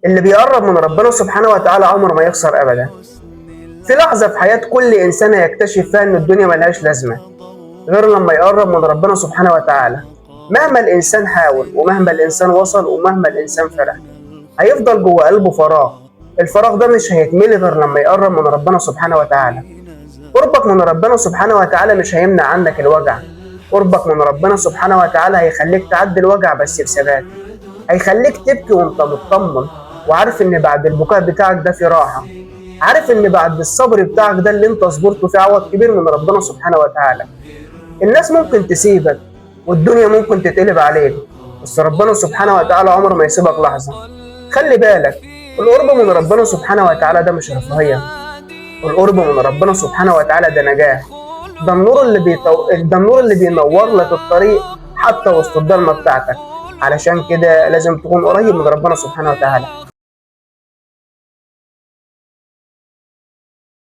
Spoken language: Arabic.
اللي بيقرب من ربنا سبحانه وتعالى عمره ما يخسر أبدا. في لحظة في حياة كل إنسان يكتشف فيها إن الدنيا ملهاش لازمة غير لما يقرب من ربنا سبحانه وتعالى. مهما الإنسان حاول ومهما الإنسان وصل ومهما الإنسان فرح، هيفضل جوه قلبه فراغ. الفراغ ده مش هيتملي غير لما يقرب من ربنا سبحانه وتعالى. قربك من ربنا سبحانه وتعالى مش هيمنع عنك الوجع. قربك من ربنا سبحانه وتعالى هيخليك تعدي الوجع بس بثبات. هيخليك تبكي وانت مطمن وعارف ان بعد البكاء بتاعك ده في راحة. عارف ان بعد الصبر بتاعك ده اللي انت صبرته في عوض كبير من ربنا سبحانه وتعالى. الناس ممكن تسيبك والدنيا ممكن تتقلب عليك، بس ربنا سبحانه وتعالى عمره ما يسيبك لحظة. خلي بالك، القرب من ربنا سبحانه وتعالى ده مش رفاهية. القرب من ربنا سبحانه وتعالى ده نجاة. ده النور اللي بينور لك الطريق حتى وسط الضلمة بتاعتك. علشان كده لازم تكون قريب من ربنا سبحانه وتعالى.